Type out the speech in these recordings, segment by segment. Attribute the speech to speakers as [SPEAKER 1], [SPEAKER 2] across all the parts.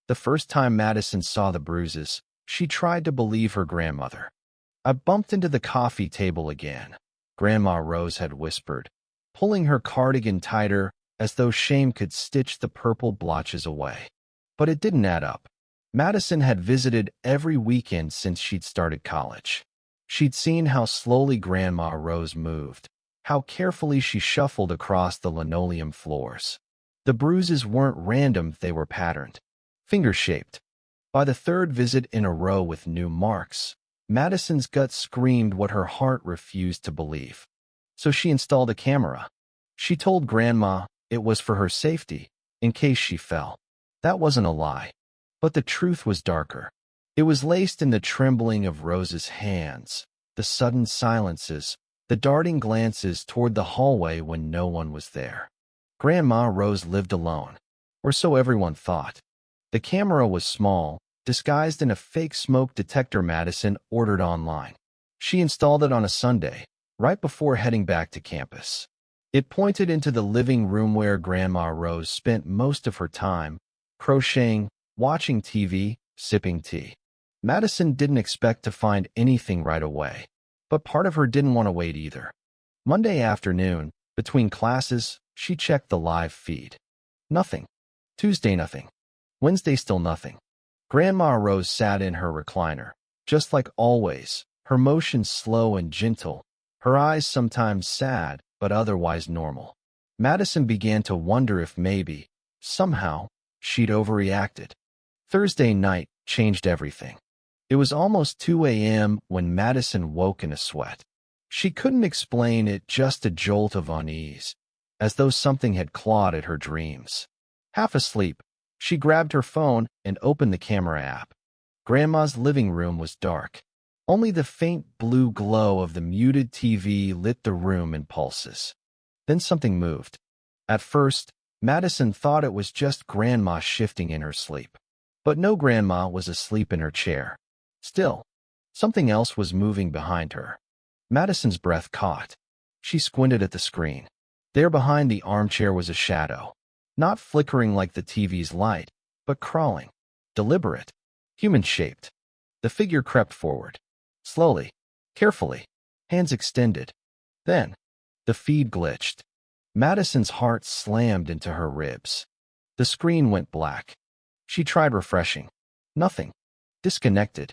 [SPEAKER 1] The first time Madison saw the bruises, she tried to believe her grandmother. "I bumped into the coffee table again," Grandma Rose had whispered, pulling her cardigan tighter as though shame could stitch the purple blotches away. But it didn't add up. Madison had visited every weekend since she'd started college. She'd seen how slowly Grandma Rose moved, how carefully she shuffled across the linoleum floors. The bruises weren't random, they were patterned, finger-shaped. By the third visit in a row with new marks, Madison's gut screamed what her heart refused to believe. So she installed a camera. She told Grandma it was for her safety, in case she fell. That wasn't a lie. But the truth was darker. It was laced in the trembling of Rose's hands, the sudden silences, the darting glances toward the hallway when no one was there. Grandma Rose lived alone, or so everyone thought. The camera was small, disguised in a fake smoke detector Madison ordered online. She installed it on a Sunday, right before heading back to campus. It pointed into the living room where Grandma Rose spent most of her time, crocheting, watching TV, sipping tea. Madison didn't expect to find anything right away, but part of her didn't want to wait either. Monday afternoon, between classes, she checked the live feed. Nothing. Tuesday, nothing. Wednesday, still nothing. Grandma Rose sat in her recliner, just like always, her motions slow and gentle, her eyes sometimes sad, but otherwise normal. Madison began to wonder if maybe, somehow, she'd overreacted. Thursday night changed everything. It was almost 2 a.m. when Madison woke in a sweat. She couldn't explain it, just a jolt of unease, as though something had clawed at her dreams. Half asleep, she grabbed her phone and opened the camera app. Grandma's living room was dark. Only the faint blue glow of the muted TV lit the room in pulses. Then something moved. At first, Madison thought it was just Grandma shifting in her sleep. But no, Grandma was asleep in her chair. Still, something else was moving behind her. Madison's breath caught. She squinted at the screen. There behind the armchair was a shadow. Not flickering like the TV's light, but crawling. Deliberate. Human-shaped. The figure crept forward. Slowly. Carefully. Hands extended. Then, the feed glitched. Madison's heart slammed into her ribs. The screen went black. She tried refreshing. Nothing. Disconnected.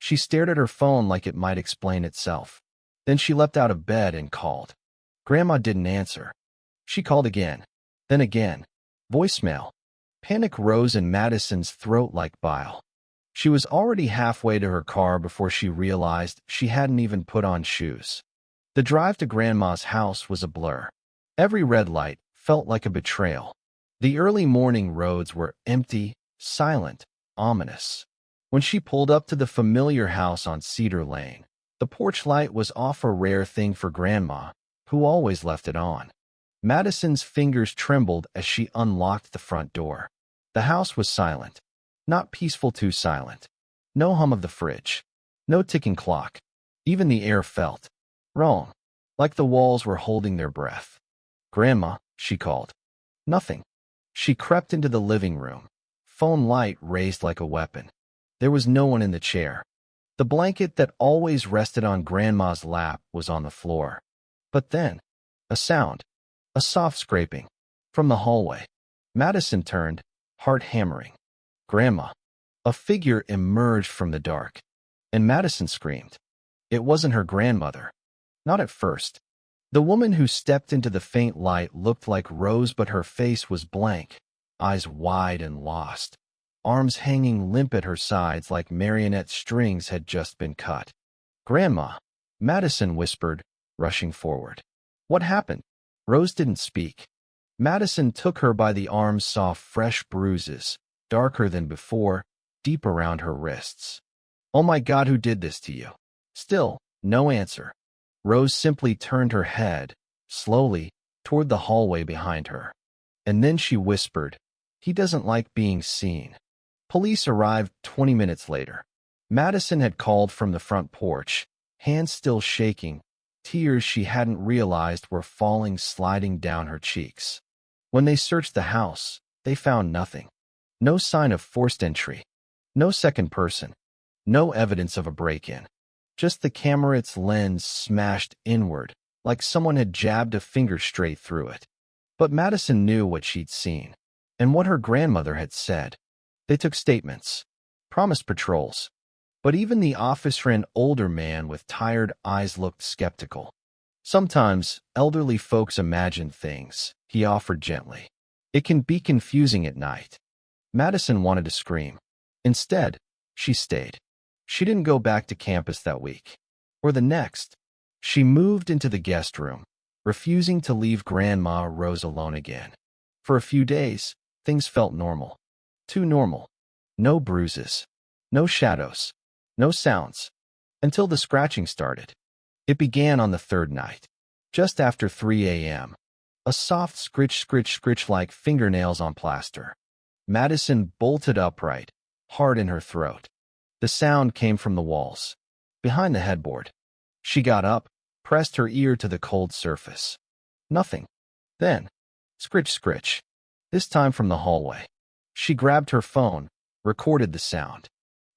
[SPEAKER 1] She stared at her phone like it might explain itself. Then she leapt out of bed and called. Grandma didn't answer. She called again. Then again. Voicemail. Panic rose in Madison's throat like bile. She was already halfway to her car before she realized she hadn't even put on shoes. The drive to Grandma's house was a blur. Every red light felt like a betrayal. The early morning roads were empty, silent, ominous. When she pulled up to the familiar house on Cedar Lane, the porch light was off, a rare thing for Grandma, who always left it on. Madison's fingers trembled as she unlocked the front door. The house was silent. Not peaceful, too silent. No hum of the fridge. No ticking clock. Even the air felt wrong, like the walls were holding their breath. Grandma, she called. Nothing. She crept into the living room. Phone light raised like a weapon. There was no one in the chair. The blanket that always rested on Grandma's lap was on the floor. But then, a sound. A soft scraping. From the hallway. Madison turned, heart hammering. Grandma. A figure emerged from the dark. And Madison screamed. It wasn't her grandmother. Not at first. The woman who stepped into the faint light looked like Rose, but her face was blank, eyes wide and lost, arms hanging limp at her sides like marionette strings had just been cut. Grandma, Madison whispered, rushing forward. What happened? Rose didn't speak. Madison took her by the arm, saw fresh bruises, darker than before, deep around her wrists. Oh my God, who did this to you? Still, no answer. Rose simply turned her head, slowly, toward the hallway behind her. And then she whispered, "He doesn't like being seen." Police arrived 20 minutes later. Madison had called from the front porch, hands still shaking, tears she hadn't realized were falling, sliding down her cheeks. When they searched the house, they found nothing. No sign of forced entry. No second person. No evidence of a break-in. Just the camera, its lens smashed inward, like someone had jabbed a finger straight through it. But Madison knew what she'd seen, and what her grandmother had said. They took statements, promised patrols. But even the officer, an older man with tired eyes, looked skeptical. Sometimes, elderly folks imagine things, he offered gently. It can be confusing at night. Madison wanted to scream. Instead, she stayed. She didn't go back to campus that week, or the next. She moved into the guest room, refusing to leave Grandma Rose alone again. For a few days, things felt normal. Too normal. No bruises. No shadows. No sounds. Until the scratching started. It began on the third night. Just after 3 a.m. A soft scritch, scritch, scritch like fingernails on plaster. Madison bolted upright, hard in her throat. The sound came from the walls, behind the headboard. She got up, pressed her ear to the cold surface. Nothing. Then, scritch, scritch. This time from the hallway. She grabbed her phone, recorded the sound.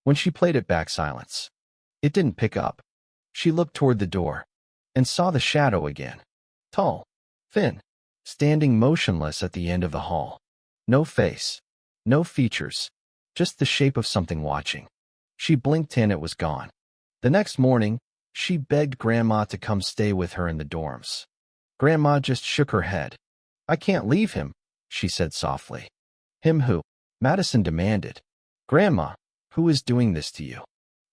[SPEAKER 1] When she played it back, silence. It didn't pick up. She looked toward the door and saw the shadow again. Tall, thin, standing motionless at the end of the hall. No face, no features, just the shape of something watching. She blinked and it was gone. The next morning, she begged Grandma to come stay with her in the dorms. Grandma just shook her head. I can't leave him, she said softly. Him who? Madison demanded. Grandma, who is doing this to you?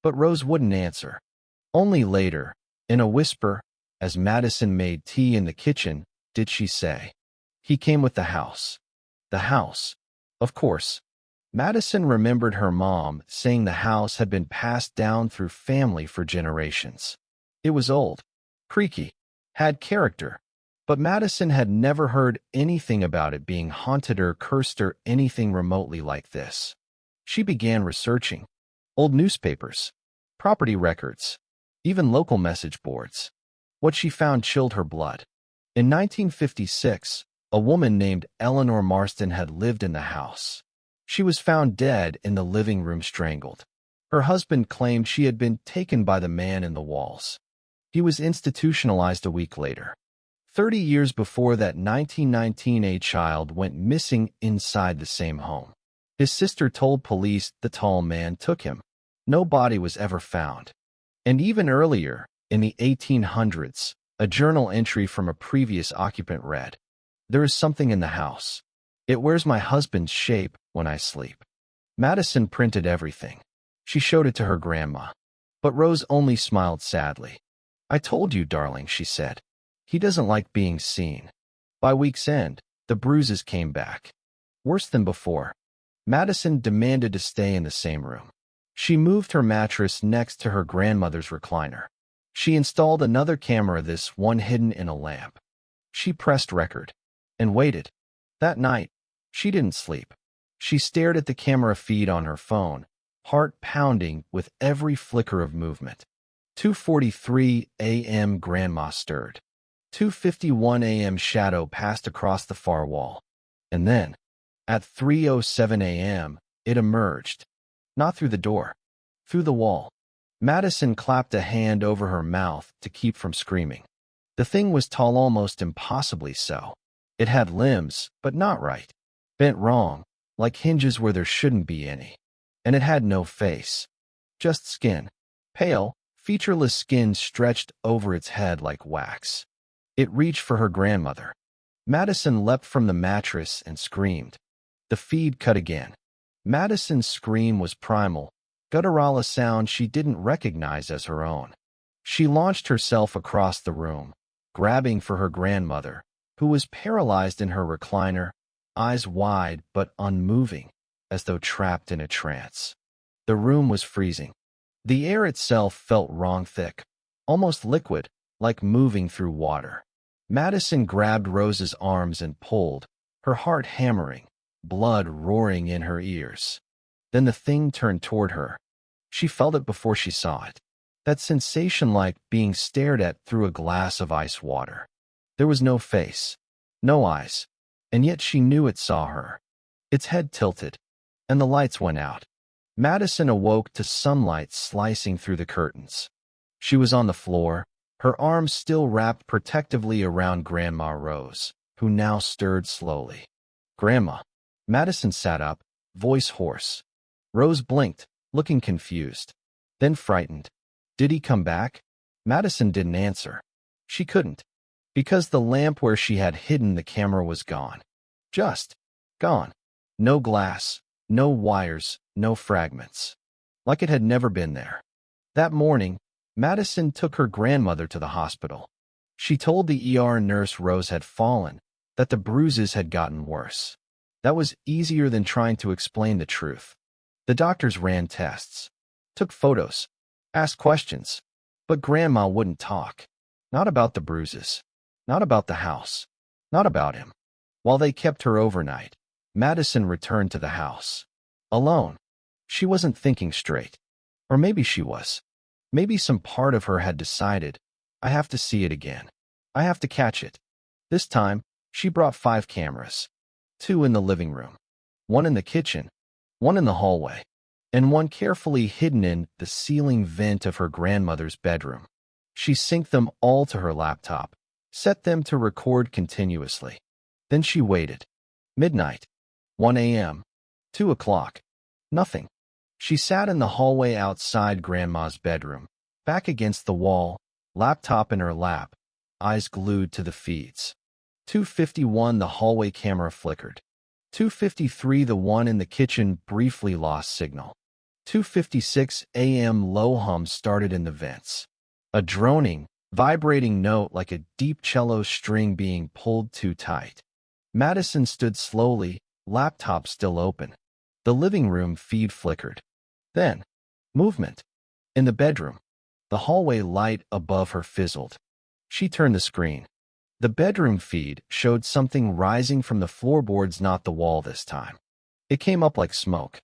[SPEAKER 1] But Rose wouldn't answer. Only later, in a whisper, as Madison made tea in the kitchen, did she say, he came with the house. The house. Of course. Madison remembered her mom saying the house had been passed down through family for generations. It was old, creaky, had character, but Madison had never heard anything about it being haunted or cursed or anything remotely like this. She began researching. Old newspapers, property records, even local message boards. What she found chilled her blood. In 1956, a woman named Eleanor Marston had lived in the house. She was found dead in the living room, strangled. Her husband claimed she had been taken by the man in the walls. He was institutionalized a week later. 30 years before that, 1919, a child went missing inside the same home. His sister told police the tall man took him. No body was ever found. And even earlier, in the 1800s, a journal entry from a previous occupant read, there is something in the house. It wears my husband's shape when I sleep. Madison printed everything. She showed it to her grandma. But Rose only smiled sadly. I told you, darling, she said. He doesn't like being seen. By week's end, the bruises came back. Worse than before. Madison demanded to stay in the same room. She moved her mattress next to her grandmother's recliner. She installed another camera, this one hidden in a lamp. She pressed record and waited. That night, she didn't sleep. She stared at the camera feed on her phone, heart pounding with every flicker of movement. 2:43 a.m. Grandma stirred. 2:51 a.m. shadow passed across the far wall. And then, at 3:07 a.m., it emerged. Not through the door. Through the wall. Madison clapped a hand over her mouth to keep from screaming. The thing was tall, almost impossibly so. It had limbs, but not right. Bent wrong, like hinges where there shouldn't be any. And it had no face. Just skin. Pale, featureless skin stretched over its head like wax. It reached for her grandmother. Madison leapt from the mattress and screamed. The feed cut again. Madison's scream was primal, guttural, a sound she didn't recognize as her own. She launched herself across the room, grabbing for her grandmother, who was paralyzed in her recliner, eyes wide but unmoving, as though trapped in a trance. The room was freezing. The air itself felt wrong, thick, almost liquid, like moving through water. Madison grabbed Rose's arms and pulled, her heart hammering, blood roaring in her ears. Then the thing turned toward her. She felt it before she saw it. That sensation like being stared at through a glass of ice water. There was no face, no eyes, and yet she knew it saw her. Its head tilted, and the lights went out. Madison awoke to sunlight slicing through the curtains. She was on the floor, her arms still wrapped protectively around Grandma Rose, who now stirred slowly. "Grandma." Madison sat up, voice hoarse. Rose blinked, looking confused, then frightened. "Did he come back?" Madison didn't answer. She couldn't, because the lamp where she had hidden the camera was gone. Just gone. No glass, no wires, no fragments. Like it had never been there. That morning, Madison took her grandmother to the hospital. She told the ER nurse Rose had fallen, that the bruises had gotten worse. That was easier than trying to explain the truth. The doctors ran tests, took photos, asked questions, but Grandma wouldn't talk. Not about the bruises, not about the house, not about him. While they kept her overnight, Madison returned to the house. Alone. She wasn't thinking straight. Or maybe she was. Maybe some part of her had decided, I have to see it again. I have to catch it. This time, she brought 5 cameras. 2 in the living room, 1 in the kitchen, 1 in the hallway, and 1 carefully hidden in the ceiling vent of her grandmother's bedroom. She synced them all to her laptop, set them to record continuously. Then she waited. Midnight, 1 a.m., 2 o'clock. Nothing. She sat in the hallway outside Grandma's bedroom, back against the wall, laptop in her lap, eyes glued to the feeds. 2:51 the hallway camera flickered. 2:53 the one in the kitchen briefly lost signal. 2:56 a.m. low hum started in the vents. A droning, vibrating note like a deep cello string being pulled too tight. Madison stood slowly, laptop still open. The living room feed flickered. Then, movement. In the bedroom, the hallway light above her fizzled. She turned the screen. The bedroom feed showed something rising from the floorboards, not the wall this time. It came up like smoke.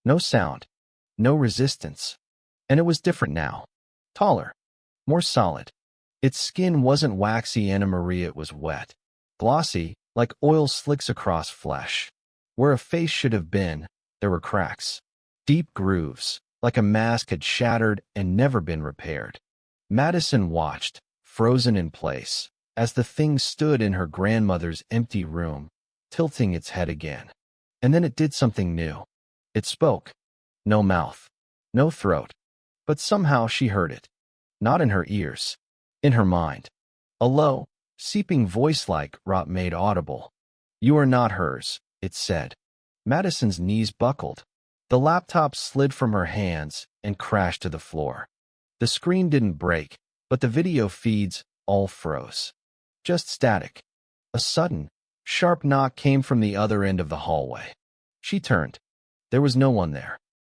[SPEAKER 1] No sound, no resistance. And it was different now. Taller, more solid. Its skin wasn't waxy Anna Marie, it was wet. Glossy, like oil slicks across flesh. Where a face should have been, there were cracks. Deep grooves, like a mask had shattered and never been repaired. Madison watched, frozen in place, as the thing stood in her grandmother's empty room, tilting its head again. And then it did something new. It spoke. No mouth, no throat. But somehow she heard it. Not in her ears. In her mind. A low, seeping voice like rot made audible. "You are not hers," it said. Madison's knees buckled. The laptop slid from her hands and crashed to the floor. The screen didn't break, but the video feeds all froze. Just static. A sudden, sharp knock came from the other end of the hallway. She turned. There was no one there.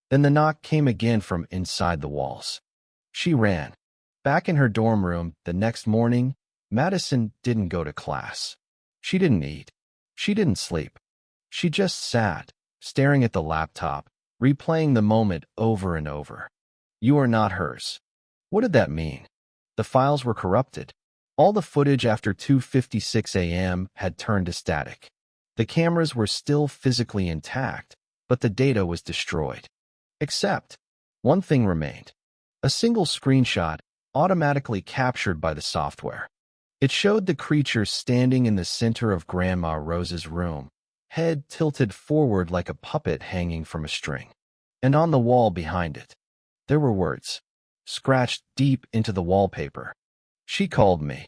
[SPEAKER 1] Then the knock came again from inside the walls. She ran. Back in her dorm room the next morning, Madison didn't go to class. She didn't eat. She didn't sleep. She just sat, staring at the laptop, replaying the moment over and over. You are not hers. What did that mean? The files were corrupted. All the footage after 2:56 a.m. had turned to static. The cameras were still physically intact, but the data was destroyed. Except, one thing remained. A single screenshot, automatically captured by the software. It showed the creature standing in the center of Grandma Rose's room, head tilted forward like a puppet hanging from a string. And on the wall behind it, there were words, scratched deep into the wallpaper. She called me.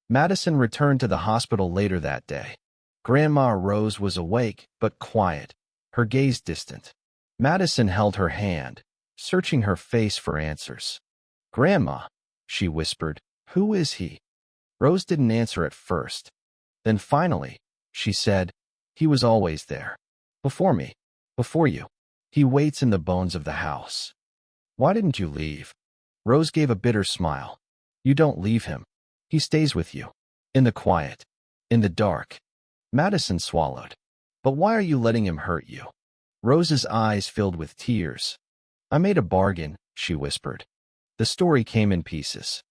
[SPEAKER 1] Madison returned to the hospital later that day. Grandma Rose was awake, but quiet, her gaze distant. Madison held her hand, searching her face for answers. "Grandma," she whispered, "who is he?" Rose didn't answer at first. Then finally, she said, "He was always there. Before me. Before you. He waits in the bones of the house." "Why didn't you leave?" Rose gave a bitter smile. "You don't leave him. He stays with you. In the quiet. In the dark." Madison swallowed. "But why are you letting him hurt you?" Rose's eyes filled with tears. "I made a bargain," she whispered. The story came in pieces.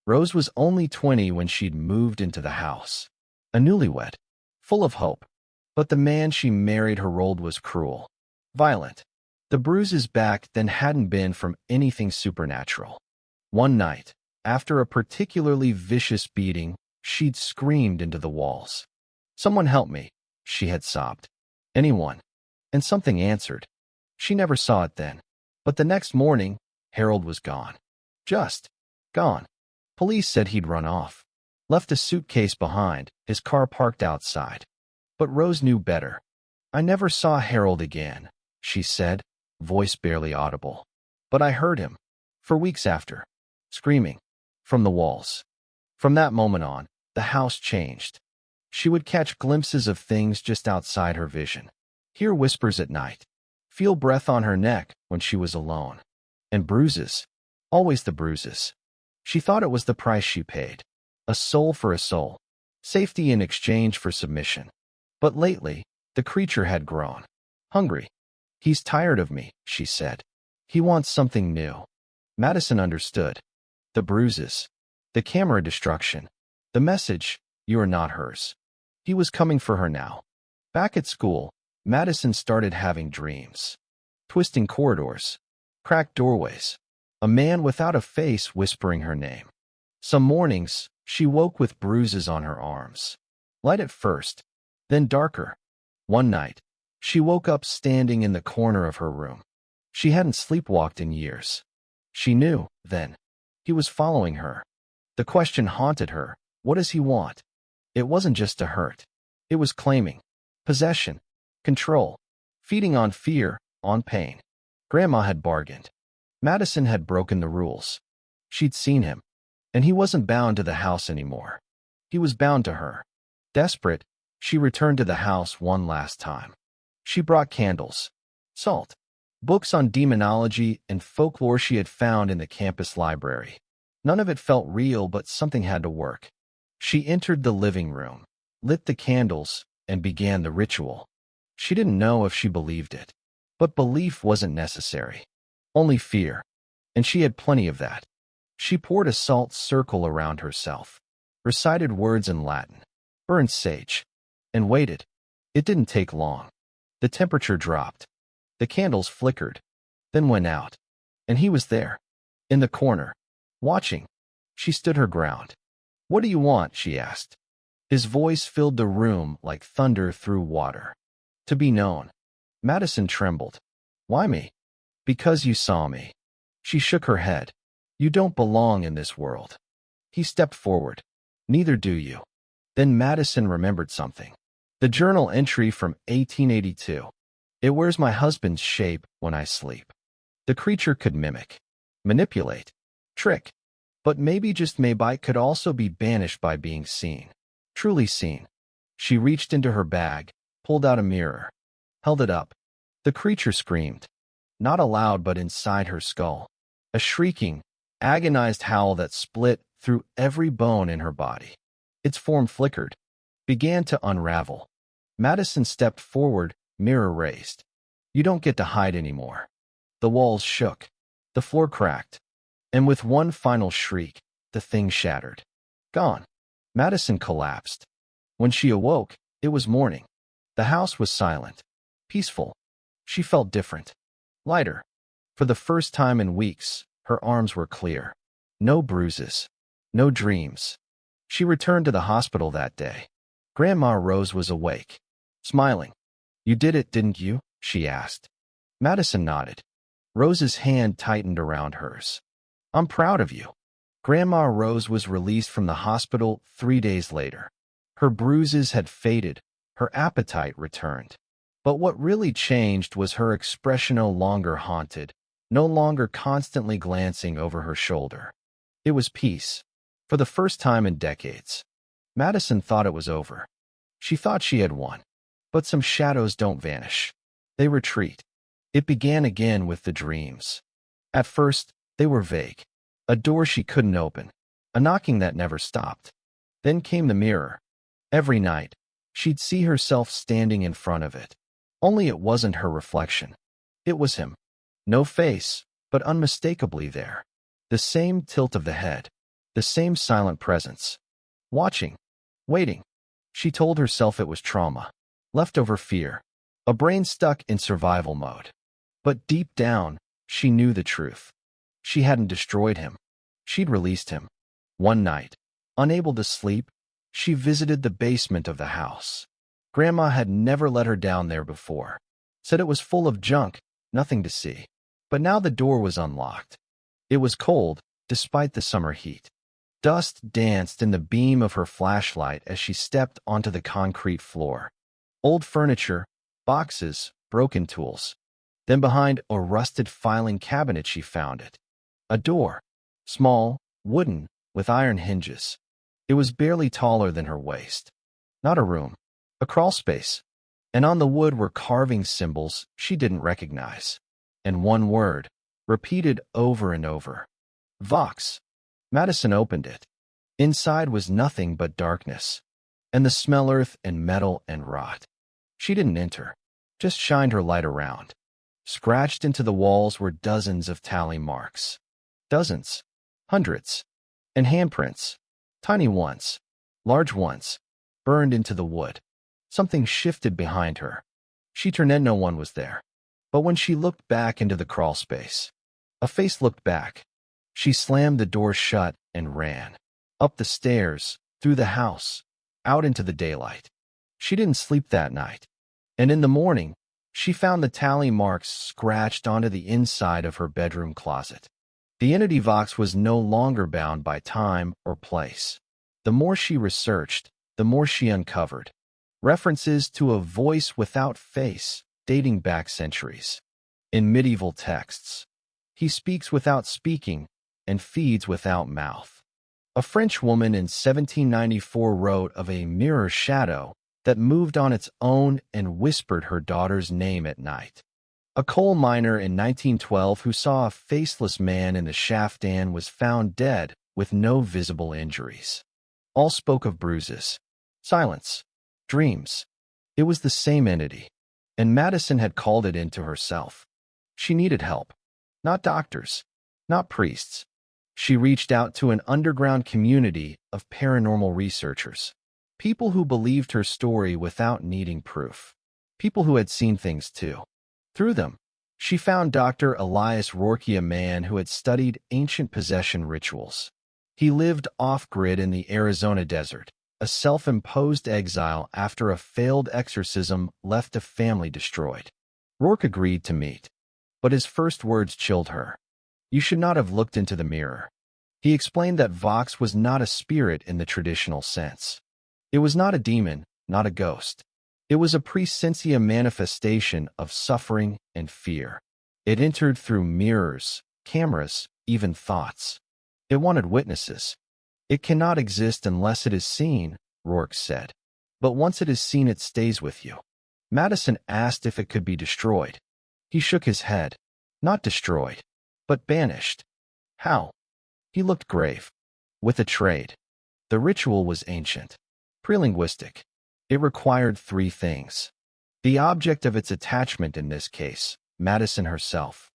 [SPEAKER 1] Rose was only 20 when she'd moved into the house. A newlywed. Full of hope. But the man she married her old was cruel. violent. The bruises back then hadn't been from anything supernatural. One night, after a particularly vicious beating, she'd screamed into the walls. "Someone help me," she had sobbed. "Anyone?" And something answered. She never saw it then. But the next morning, Harold was gone. Just gone. Police said he'd run off. Left a suitcase behind, his car parked outside. But Rose knew better. "I never saw Harold again," she said, voice barely audible. "But I heard him, for weeks after, screaming, from the walls." From that moment on, the house changed. She would catch glimpses of things just outside her vision. Hear whispers at night. Feel breath on her neck when she was alone. And bruises. Always the bruises. She thought it was the price she paid. A soul for a soul. Safety in exchange for submission. But lately, the creature had grown. Hungry. "He's tired of me," she said. "He wants something new." Madison understood. The bruises. The camera destruction. The message, "You are not hers." He was coming for her now. Back at school, Madison started having dreams. Twisting corridors. Cracked doorways. A man without a face whispering her name. Some mornings, she woke with bruises on her arms. Light at first, then darker. One night, she woke up standing in the corner of her room. She hadn't sleepwalked in years. She knew, then. He was following her. The question haunted her, what does he want? It wasn't just to hurt. It was claiming. Possession. Control. Feeding on fear, on pain. Grandma had bargained. Madison had broken the rules. She'd seen him. And he wasn't bound to the house anymore. He was bound to her. Desperate, she returned to the house one last time. She brought candles, salt, books on demonology and folklore she had found in the campus library. None of it felt real, but something had to work. She entered the living room, lit the candles, and began the ritual. She didn't know if she believed it. But belief wasn't necessary. Only fear. And she had plenty of that. She poured a salt circle around herself, recited words in Latin, burned sage, and waited. It didn't take long. The temperature dropped. The candles flickered, then went out. And he was there, in the corner, watching. She stood her ground. "What do you want?" she asked. His voice filled the room like thunder through water. "To be known." Madison trembled. "Why me?" "Because you saw me." She shook her head. "You don't belong in this world." He stepped forward. "Neither do you." Then Madison remembered something. The journal entry from 1882. "It wears my husband's shape when I sleep." The creature could mimic, manipulate, trick. But maybe, just maybe, it could also be banished by being seen. Truly seen. She reached into her bag, pulled out a mirror, held it up. The creature screamed. Not aloud, but inside her skull. A shrieking, agonized howl that split through every bone in her body. Its form flickered, began to unravel. Madison stepped forward, mirror raised. "You don't get to hide anymore." The walls shook. The floor cracked. And with one final shriek, the thing shattered. Gone. Madison collapsed. When she awoke, it was morning. The house was silent, peaceful. She felt different, lighter. For the first time in weeks, her arms were clear. No bruises, no dreams. She returned to the hospital that day. Grandma Rose was awake, smiling. "You did it, didn't you?" she asked. Madison nodded. Rose's hand tightened around hers. "I'm proud of you." Grandma Rose was released from the hospital 3 days later. Her bruises had faded, her appetite returned. But what really changed was her expression no longer haunted, no longer constantly glancing over her shoulder. It was peace, for the first time in decades. Madison thought it was over. She thought she had won. But some shadows don't vanish. They retreat. It began again with the dreams. At first, they were vague. A door she couldn't open, a knocking that never stopped. Then came the mirror. Every night, she'd see herself standing in front of it. Only it wasn't her reflection. It was him. No face, but unmistakably there. The same tilt of the head. The same silent presence. Watching. Waiting. She told herself it was trauma. Leftover fear. a brain stuck in survival mode. But deep down, she knew the truth. She hadn't destroyed him. She'd released him. One night, unable to sleep, she visited the basement of the house. Grandma had never let her down there before. Said it was full of junk, nothing to see. But now the door was unlocked. It was cold, despite the summer heat. Dust danced in the beam of her flashlight as she stepped onto the concrete floor. Old furniture, boxes, broken tools. Then behind a rusted filing cabinet she found it. A door. Small, wooden, with iron hinges. It was barely taller than her waist. Not a room. A crawl space. And on the wood were carving symbols she didn't recognize. And one word, repeated over and over. Vox. Madison opened it. Inside was nothing but darkness. And the smell earth and metal and rot. She didn't enter. Just shined her light around. Scratched into the walls were dozens of tally marks. Dozens. Hundreds. And handprints. Tiny ones. Large ones. Burned into the wood. Something shifted behind her. She turned and no one was there. But when she looked back into the crawl space, a face looked back. She slammed the door shut and ran. Up the stairs, through the house, out into the daylight. She didn't sleep that night. And in the morning, she found the tally marks scratched onto the inside of her bedroom closet. The entity Vox was no longer bound by time or place. The more she researched, the more she uncovered. References to a voice without face, dating back centuries. In medieval texts, he speaks without speaking and feeds without mouth. A French woman in 1794 wrote of a mirror shadow that moved on its own and whispered her daughter's name at night. A coal miner in 1912 who saw a faceless man in the shaft and was found dead with no visible injuries. All spoke of bruises, silence, dreams. It was the same entity, and Madison had called it into herself. She needed help. Not doctors, not priests. She reached out to an underground community of paranormal researchers. People who believed her story without needing proof. People who had seen things too. Through them, she found Dr. Elias Rourke, a man who had studied ancient possession rituals. He lived off-grid in the Arizona desert, a self-imposed exile after a failed exorcism left a family destroyed. Rourke agreed to meet, but his first words chilled her. You should not have looked into the mirror. He explained that Vox was not a spirit in the traditional sense. It was not a demon, not a ghost. It was a presentia manifestation of suffering and fear. It entered through mirrors, cameras, even thoughts. It wanted witnesses. It cannot exist unless it is seen, Rourke said. But once it is seen, it stays with you. Madison asked if it could be destroyed. He shook his head. Not destroyed, but banished. How? He looked grave. With a trade. The ritual was ancient. Prelinguistic. It required three things. The object of its attachment in this case, Madison herself.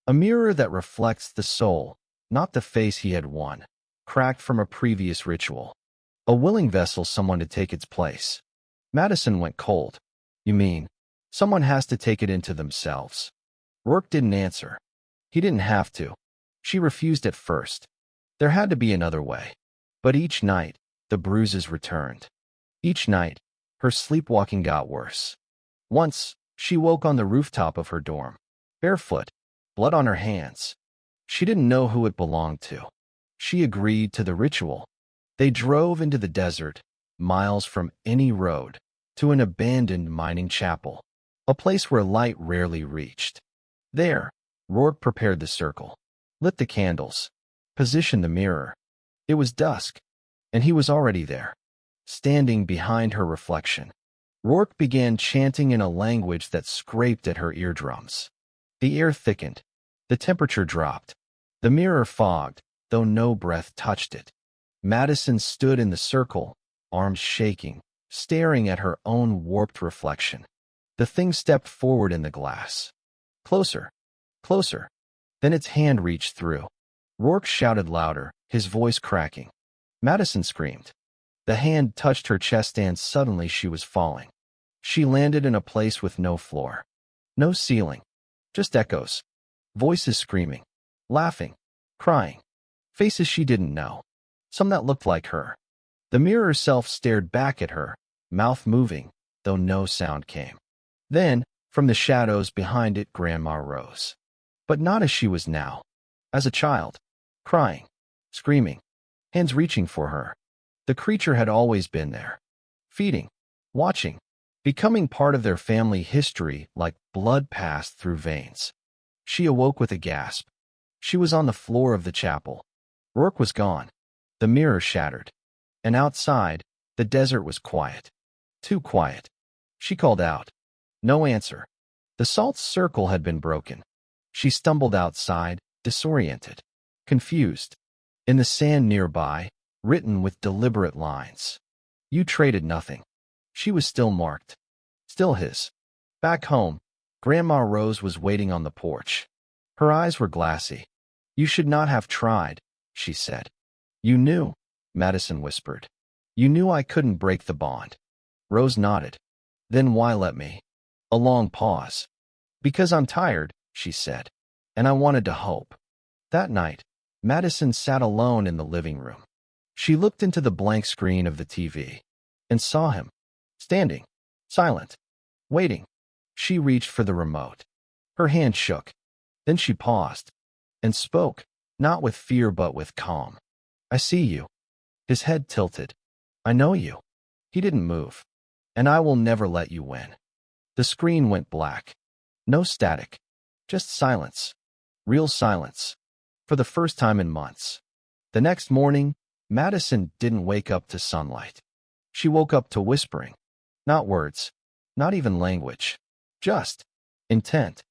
[SPEAKER 1] A mirror that reflects the soul, not the face he had won, cracked from a previous ritual. A willing vessel, someone to take its place. Madison went cold. You mean, someone has to take it into themselves? Rourke didn't answer. He didn't have to. She refused at first. There had to be another way. But each night, the bruises returned. Each night, her sleepwalking got worse. Once, she woke on the rooftop of her dorm, barefoot, blood on her hands. She didn't know who it belonged to. She agreed to the ritual. They drove into the desert, miles from any road, to an abandoned mining chapel, a place where light rarely reached. There, Rourke prepared the circle, lit the candles, positioned the mirror. It was dusk, and he was already there, standing behind her reflection. Rourke began chanting in a language that scraped at her eardrums. The air thickened. The temperature dropped. The mirror fogged, though no breath touched it. Madison stood in the circle, arms shaking, staring at her own warped reflection. The thing stepped forward in the glass. Closer, closer. Then its hand reached through. Rourke shouted louder, his voice cracking. Madison screamed. The hand touched her chest and suddenly she was falling. She landed in a place with no floor, no ceiling, just echoes, voices screaming, laughing, crying, faces she didn't know, some that looked like her. The mirror self stared back at her, mouth moving, though no sound came. Then, from the shadows behind it, Grandma rose. But not as she was now. As a child. Crying. Screaming. Hands reaching for her. The creature had always been there. Feeding. Watching. Becoming part of their family history like blood passed through veins. She awoke with a gasp. She was on the floor of the chapel. Rourke was gone. The mirror shattered. And outside, the desert was quiet. Too quiet. She called out. No answer. The salt circle had been broken. She stumbled outside, disoriented, confused. In the sand nearby, written with deliberate lines. You traded nothing. She was still marked. Still his. Back home, Grandma Rose was waiting on the porch. Her eyes were glassy. You should not have tried, she said. You knew, Madison whispered. You knew I couldn't break the bond. Rose nodded. Then why let me? A long pause. Because I'm tired, she said. And I wanted to hope. That night, Madison sat alone in the living room. She looked into the blank screen of the TV and saw him, standing, silent, waiting. She reached for the remote. Her hand shook. Then she paused and spoke, not with fear but with calm. I see you. His head tilted. I know you. He didn't move. And I will never let you win. The screen went black. No static. Just silence. Real silence. For the first time in months. The next morning, Madison didn't wake up to sunlight. She woke up to whispering. Not words. Not even language. Just intent.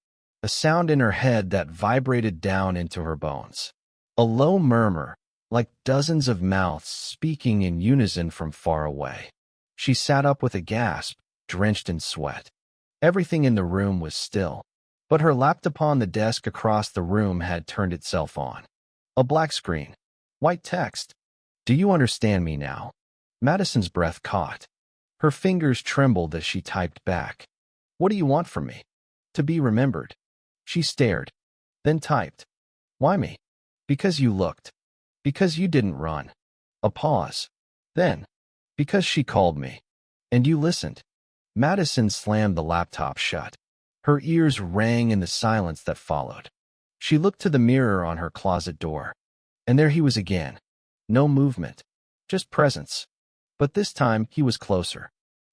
[SPEAKER 1] A sound in her head that vibrated down into her bones. A low murmur, like dozens of mouths speaking in unison from far away. She sat up with a gasp, drenched in sweat. Everything in the room was still, but her laptop on the desk across the room had turned itself on. A black screen. White text. Do you understand me now? Madison's breath caught. Her fingers trembled as she typed back. What do you want from me? To be remembered. She stared, then typed. Why me? Because you looked. Because you didn't run. A pause. Then, because she called me. And you listened. Madison slammed the laptop shut. Her ears rang in the silence that followed. She looked to the mirror on her closet door. And there he was again. No movement. Just presence. But this time, he was closer.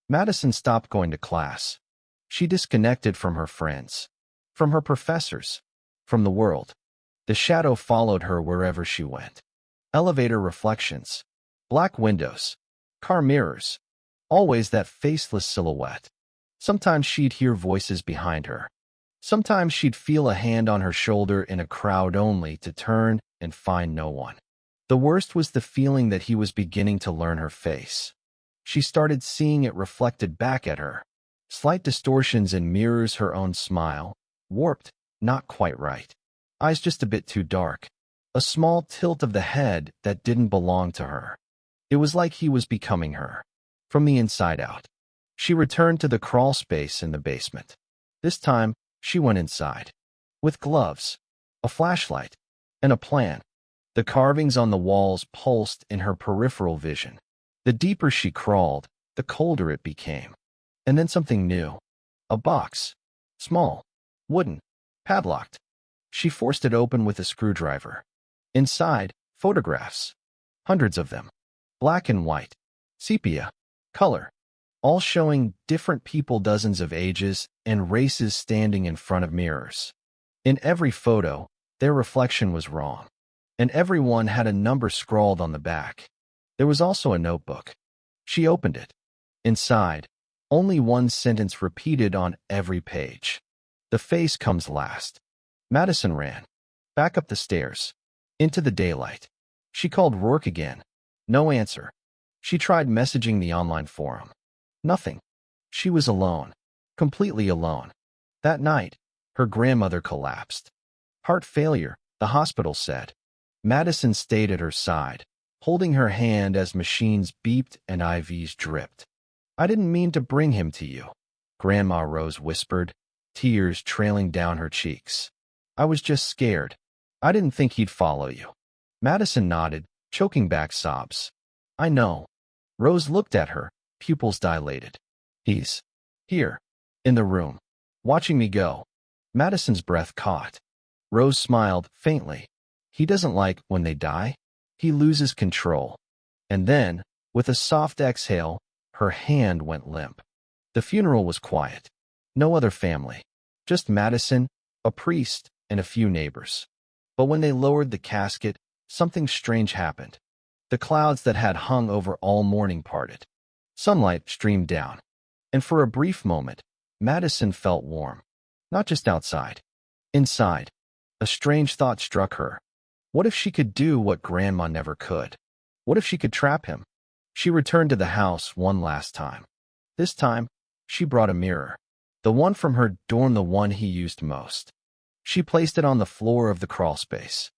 [SPEAKER 1] Madison stopped going to class. She disconnected from her friends. From her professors. From the world. The shadow followed her wherever she went. Elevator reflections. Black windows. Car mirrors. Always that faceless silhouette. Sometimes she'd hear voices behind her. Sometimes she'd feel a hand on her shoulder in a crowd only to turn and find no one. The worst was the feeling that he was beginning to learn her face. She started seeing it reflected back at her. Slight distortions in mirrors her own smile. Warped, not quite right. Eyes just a bit too dark. A small tilt of the head that didn't belong to her. It was like he was becoming her. From the inside out. She returned to the crawl space in the basement. This time, she went inside. With gloves, a flashlight, and a plan. The carvings on the walls pulsed in her peripheral vision. The deeper she crawled, the colder it became. And then something new. A box. Small. Wooden. Padlocked. She forced it open with a screwdriver. Inside, photographs. Hundreds of them. Black and white. Sepia. Color. All showing different people, dozens of ages and races standing in front of mirrors. In every photo, their reflection was wrong. And everyone had a number scrawled on the back. There was also a notebook. She opened it. Inside, only one sentence repeated on every page. The face comes last. Madison ran. Back up the stairs. Into the daylight. She called Rourke again. No answer. She tried messaging the online forum. Nothing. She was alone. Completely alone. That night, her grandmother collapsed. Heart failure, the hospital said. Madison stayed at her side, holding her hand as machines beeped and IVs dripped. I didn't mean to bring him to you. Grandma Rose whispered, tears trailing down her cheeks. I was just scared. I didn't think he'd follow you. Madison nodded, choking back sobs. I know. Rose looked at her, pupils dilated. He's here, in the room, watching me go. Madison's breath caught. Rose smiled faintly. He doesn't like when they die. He loses control. And then, with a soft exhale, her hand went limp. The funeral was quiet. No other family. Just Madison, a priest, and a few neighbors. But when they lowered the casket, something strange happened. The clouds that had hung over all morning parted. Sunlight streamed down. And for a brief moment, Madison felt warm. Not just outside. Inside. A strange thought struck her. What if she could do what Grandma never could? What if she could trap him? She returned to the house one last time. This time, she brought a mirror. The one from her dorm, the one he used most. She placed it on the floor of the crawlspace.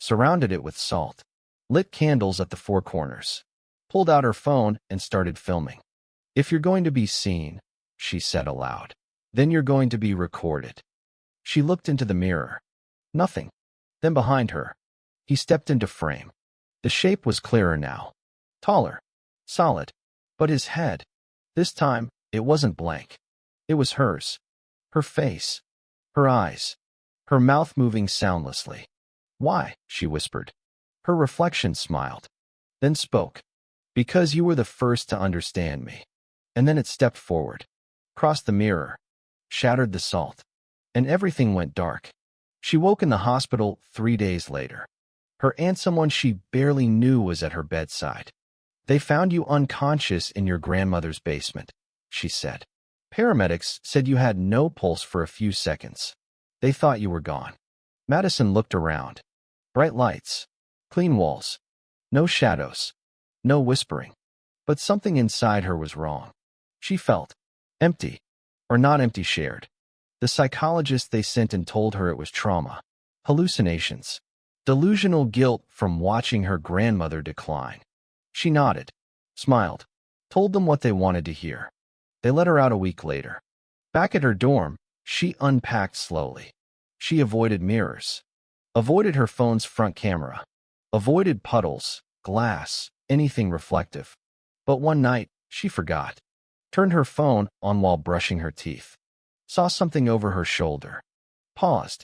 [SPEAKER 1] Surrounded it with salt. Lit candles at the four corners. Pulled out her phone and started filming. If you're going to be seen, she said aloud, then you're going to be recorded. She looked into the mirror. Nothing. Then behind her, he stepped into frame. The shape was clearer now. Taller. Solid. But his head, this time, it wasn't blank. It was hers. Her face. Her eyes. Her mouth moving soundlessly. Why? She whispered. Her reflection smiled. Then spoke. Because you were the first to understand me. And then it stepped forward. Crossed the mirror. Shattered the salt. And everything went dark. She woke in the hospital 3 days later. Her aunt, someone she barely knew, was at her bedside. They found you unconscious in your grandmother's basement, she said. Paramedics said you had no pulse for a few seconds. They thought you were gone. Madison looked around. Bright lights. Clean walls. No shadows. No whispering. But something inside her was wrong. She felt empty. Or not empty shared. The psychologist they sent and told her it was trauma. Hallucinations. Delusional guilt from watching her grandmother decline. She nodded. Smiled. Told them what they wanted to hear. They let her out a week later. Back at her dorm, she unpacked slowly. She avoided mirrors. Avoided her phone's front camera. Avoided puddles, glass, anything reflective. But one night, she forgot. Turned her phone on while brushing her teeth. Saw something over her shoulder. Paused.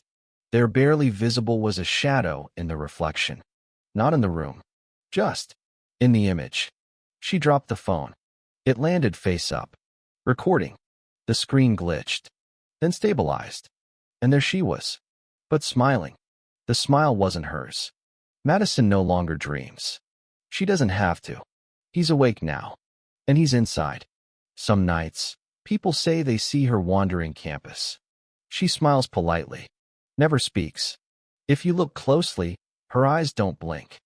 [SPEAKER 1] There, barely visible, was a shadow in the reflection. Not in the room. Just in the image. She dropped the phone. It landed face up. Recording. The screen glitched. Then stabilized. And there she was. But smiling. The smile wasn't hers. Madison no longer dreams. She doesn't have to. He's awake now. And he's inside. Some nights, people say they see her wandering campus. She smiles politely. Never speaks. If you look closely, her eyes don't blink.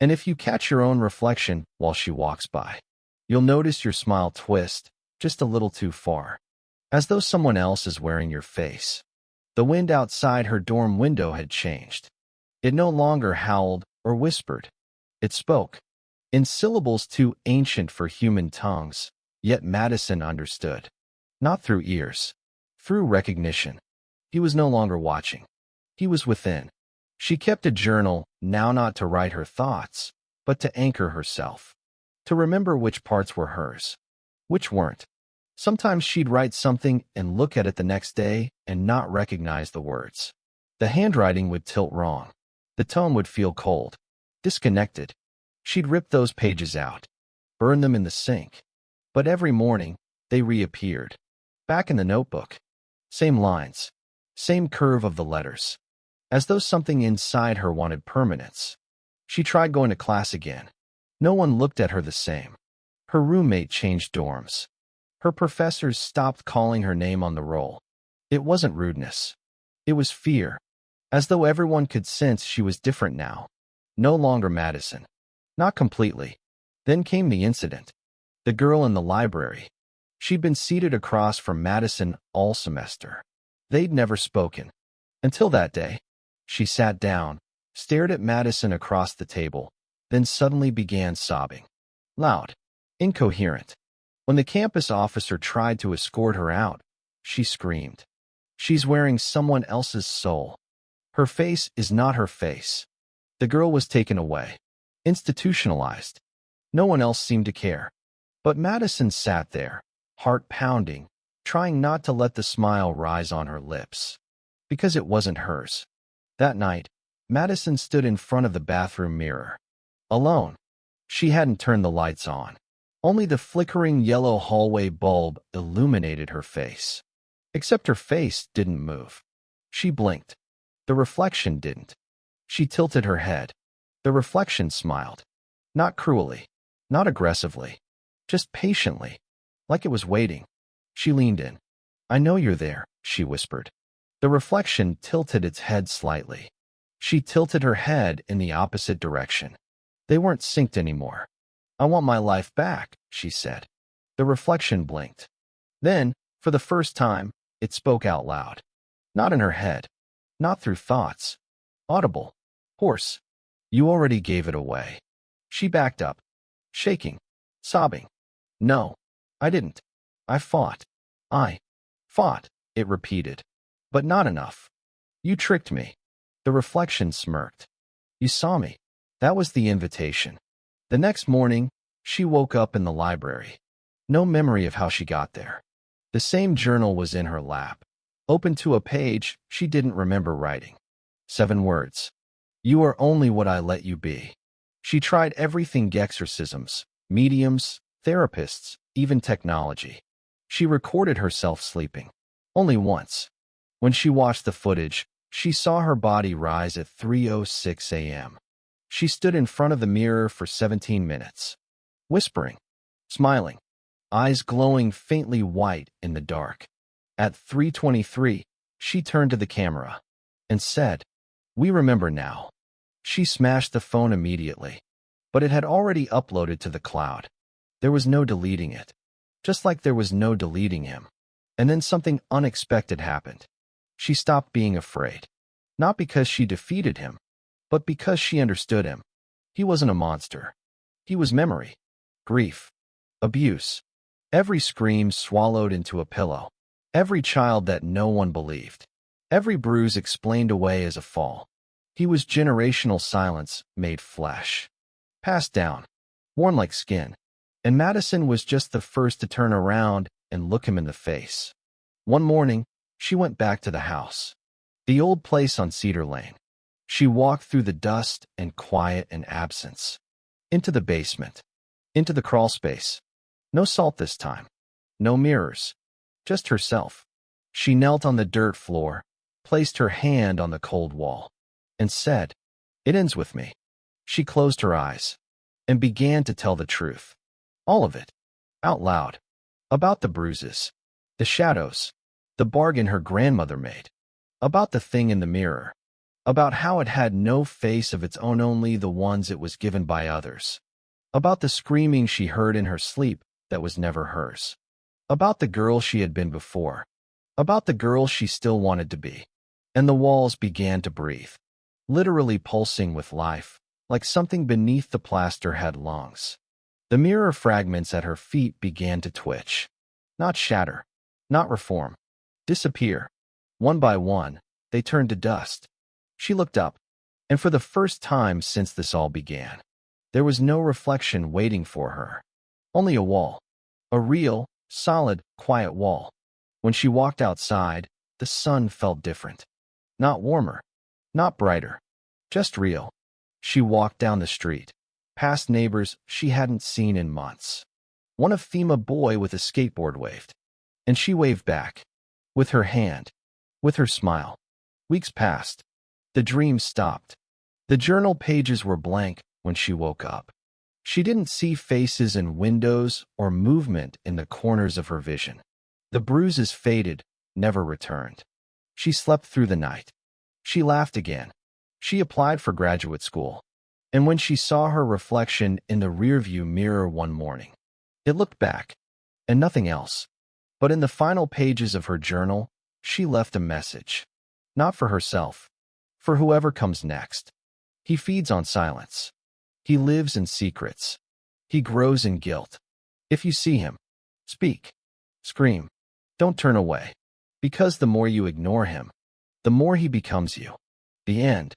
[SPEAKER 1] And if you catch your own reflection while she walks by, you'll notice your smile twist just a little too far, as though someone else is wearing your face. The wind outside her dorm window had changed. It no longer howled or whispered. It spoke, in syllables too ancient for human tongues, yet Madison understood. Not through ears, through recognition. He was no longer watching. He was within. She kept a journal, now not to write her thoughts, but to anchor herself. To remember which parts were hers, which weren't. Sometimes she'd write something and look at it the next day and not recognize the words. The handwriting would tilt wrong. The tone would feel cold, disconnected. She'd rip those pages out, burn them in the sink. But every morning, they reappeared. Back in the notebook. Same lines. Same curve of the letters. As though something inside her wanted permanence. She tried going to class again. No one looked at her the same. Her roommate changed dorms. Her professors stopped calling her name on the roll. It wasn't rudeness. It was fear. As though everyone could sense she was different now. No longer Madison. Not completely. Then came the incident. The girl in the library. She'd been seated across from Madison all semester. They'd never spoken. Until that day. She sat down, stared at Madison across the table, then suddenly began sobbing. Loud. Incoherent. When the campus officer tried to escort her out, she screamed. She's wearing someone else's soul. Her face is not her face. The girl was taken away. Institutionalized. No one else seemed to care. But Madison sat there, heart pounding, trying not to let the smile rise on her lips. Because it wasn't hers. That night, Madison stood in front of the bathroom mirror. Alone. She hadn't turned the lights on. Only the flickering yellow hallway bulb illuminated her face. Except her face didn't move. She blinked. The reflection didn't. She tilted her head. The reflection smiled. Not cruelly. Not aggressively. Just patiently. Like it was waiting. She leaned in. "I know you're there," she whispered. The reflection tilted its head slightly. She tilted her head in the opposite direction. They weren't synced anymore. "I want my life back," she said. The reflection blinked. Then, for the first time, it spoke out loud. Not in her head. Not through thoughts. Audible. Hoarse. "You already gave it away." She backed up. Shaking. Sobbing. "No. I didn't. I fought. I fought," it repeated. "But not enough. You tricked me." The reflection smirked. "You saw me." That was the invitation. The next morning, she woke up in the library. No memory of how she got there. The same journal was in her lap. Open to a page she didn't remember writing. 7 words. "You are only what I let you be." She tried everything: exorcisms, mediums, therapists, even technology. She recorded herself sleeping. Only once. When she watched the footage, she saw her body rise at 3:06 a.m. She stood in front of the mirror for 17 minutes. Whispering. Smiling. Eyes glowing faintly white in the dark. At 3:23, she turned to the camera and said, "We remember now." She smashed the phone immediately, but it had already uploaded to the cloud. There was no deleting it, just like there was no deleting him. And then something unexpected happened. She stopped being afraid. Not because she defeated him, but because she understood him. He wasn't a monster. He was memory, grief, abuse. Every scream swallowed into a pillow. Every child that no one believed. Every bruise explained away as a fall. He was generational silence made flesh. Passed down. Worn like skin. And Madison was just the first to turn around and look him in the face. One morning, she went back to the house. The old place on Cedar Lane. She walked through the dust and quiet and absence. Into the basement. Into the crawl space. No salt this time. No mirrors. Just herself. She knelt on the dirt floor, placed her hand on the cold wall, and said, "It ends with me." She closed her eyes and began to tell the truth. All of it. Out loud. About the bruises. The shadows. The bargain her grandmother made. About the thing in the mirror. About how it had no face of its own, only the ones it was given by others. About the screaming she heard in her sleep that was never hers. About the girl she had been before. About the girl she still wanted to be. And the walls began to breathe. Literally pulsing with life, like something beneath the plaster had lungs. The mirror fragments at her feet began to twitch. Not shatter. Not reform. Disappear. One by one, they turned to dust. She looked up, and for the first time since this all began, there was no reflection waiting for her. Only a wall. A real, solid, quiet wall. When she walked outside, the sun felt different. Not warmer. Not brighter. Just real. She walked down the street, past neighbors she hadn't seen in months. One of FEMA boy with a skateboard waved. And she waved back. With her hand. With her smile. Weeks passed. The dream stopped. The journal pages were blank when she woke up. She didn't see faces in windows or movement in the corners of her vision. The bruises faded, never returned. She slept through the night. She laughed again. She applied for graduate school. And when she saw her reflection in the rearview mirror one morning, it looked back, and nothing else. But in the final pages of her journal, she left a message. Not for herself. For whoever comes next. He feeds on silence. He lives in secrets. He grows in guilt. If you see him, speak. Scream. Don't turn away. Because the more you ignore him, the more he becomes you. The end.